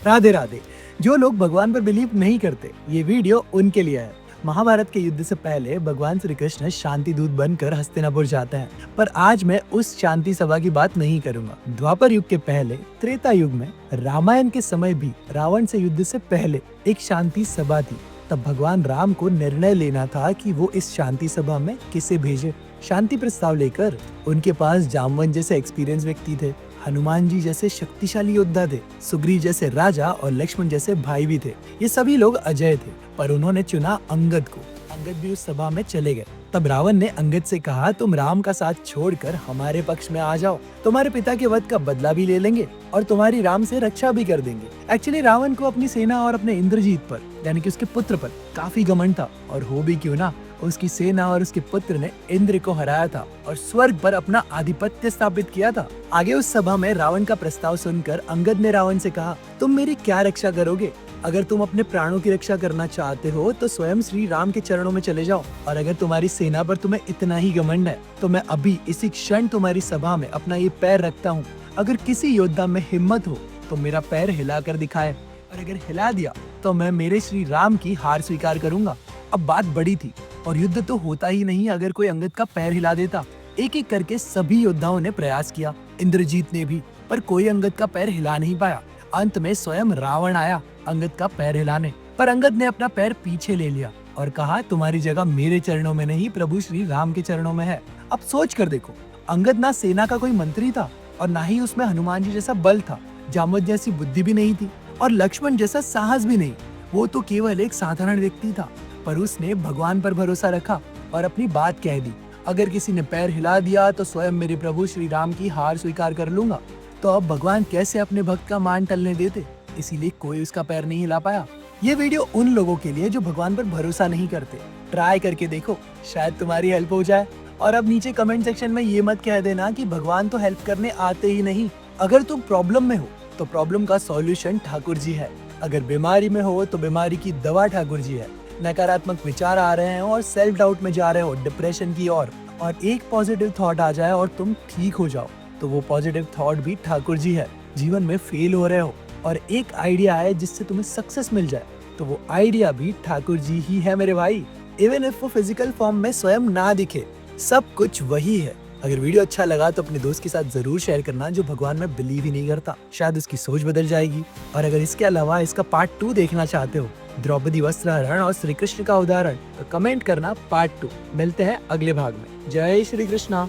राधे राधे। जो लोग भगवान पर बिलीव नहीं करते, ये वीडियो उनके लिए है। महाभारत के युद्ध से पहले भगवान श्री कृष्ण शांति दूत बनकर हस्तिनापुर जाते हैं, पर आज मैं उस शांति सभा की बात नहीं करूंगा। द्वापर युग के पहले त्रेता युग में रामायण के समय भी रावण से युद्ध से पहले एक शांति सभा थी। तब भगवान राम को निर्णय लेना था कि वो इस शांति सभा में किसे भेजे। शांति प्रस्ताव लेकर उनके पास जामवंत जैसे एक्सपीरियंस व्यक्ति थे, हनुमान जी जैसे शक्तिशाली योद्धा थे, सुग्रीव जैसे राजा और लक्ष्मण जैसे भाई भी थे। ये सभी लोग अजय थे, पर उन्होंने चुना अंगद को। अंगद भी उस सभा में चले गए। तब रावण ने अंगद से कहा, तुम राम का साथ छोड़कर हमारे पक्ष में आ जाओ, तुम्हारे पिता के वध का बदला भी ले लेंगे और तुम्हारी राम से रक्षा भी कर देंगे। एक्चुअली रावण को अपनी सेना और अपने इंद्रजीत पर, यानी कि उसके पुत्र पर काफी घमंड था, और हो भी क्यों ना, उसकी सेना और उसके पुत्र ने इंद्र को हराया था और स्वर्ग पर अपना आधिपत्य स्थापित किया था। आगे उस सभा में रावण का प्रस्ताव सुनकर अंगद ने रावण से कहा, तुम मेरी क्या रक्षा करोगे? अगर तुम अपने प्राणों की रक्षा करना चाहते हो तो स्वयं श्री राम के चरणों में चले जाओ, और अगर तुम्हारी सेना पर तुम्हें इतना ही घमंड है तो मैं अभी इसी क्षण तुम्हारी सभा में अपना ये पैर रखता हूँ। अगर किसी योद्धा में हिम्मत हो तो मेरा पैर हिला कर दिखाए, और अगर हिला दिया तो मैं मेरे श्री राम की हार स्वीकार करूंगा। अब बात बड़ी थी और युद्ध तो होता ही नहीं अगर कोई अंगद का पैर हिला देता। एक एक करके सभी योद्धाओं ने प्रयास किया, इंद्रजीत ने भी, पर कोई अंगद का पैर हिला नहीं पाया। अंत में स्वयं रावण आया अंगद का पैर हिलाने, पर अंगद ने अपना पैर पीछे ले लिया और कहा, तुम्हारी जगह मेरे चरणों में नहीं, प्रभु श्री राम के चरणों में है। अब सोच कर देखो, अंगद ना सेना का कोई मंत्री था और ना ही उसमें हनुमान जी जैसा बल था, जामवंत जैसी बुद्धि भी नहीं थी और लक्ष्मण जैसा साहस भी नहीं। वो तो केवल एक साधारण व्यक्ति था, पर उसने भगवान पर भरोसा रखा और अपनी बात कह दी। अगर किसी ने पैर हिला दिया तो स्वयं मेरे प्रभु श्री राम की हार स्वीकार कर लूंगा। तो अब भगवान कैसे अपने भक्त का मान टलने देते, इसीलिए कोई उसका पैर नहीं हिला पाया। ये वीडियो उन लोगों के लिए जो भगवान पर भरोसा नहीं करते। ट्राई करके देखो, शायद तुम्हारी हेल्प हो जाए। और अब नीचे कमेंट सेक्शन में ये मत कह देना कि भगवान तो हेल्प करने आते ही नहीं। अगर तुम प्रॉब्लम में हो तो प्रॉब्लम का सॉल्यूशन ठाकुर जी है। अगर बीमारी में हो तो बीमारी की दवा ठाकुर जी है। नकारात्मक विचार आ रहे हैं और सेल्फ डाउट में जा रहे हो, डिप्रेशन की ओर, और एक पॉजिटिव थॉट आ जाए और तुम ठीक हो जाओ, तो वो पॉजिटिव थॉट भी ठाकुर जी है। जीवन में फेल हो रहे हो और एक आइडिया आए जिससे तुम्हें सक्सेस मिल जाए, तो वो आइडिया भी ठाकुर जी ही है मेरे भाई। इवन इफ वो फिजिकल फॉर्म में स्वयं ना दिखे, सब कुछ वही है। अगर वीडियो अच्छा लगा तो अपने दोस्त के साथ जरूर शेयर करना जो भगवान में बिलीव ही नहीं करता, शायद उसकी सोच बदल जाएगी। और अगर इसके अलावा इसका पार्ट 2 देखना चाहते हो, द्रौपदी वस्त्रहरण और श्री कृष्ण का उदाहरण, तो कमेंट करना पार्ट 2। मिलते हैं अगले भाग में। जय श्री कृष्णा।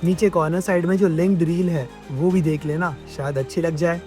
नीचे कॉर्नर साइड में जो लिंक्ड रील है वो भी देख लेना, शायद अच्छी लग जाए।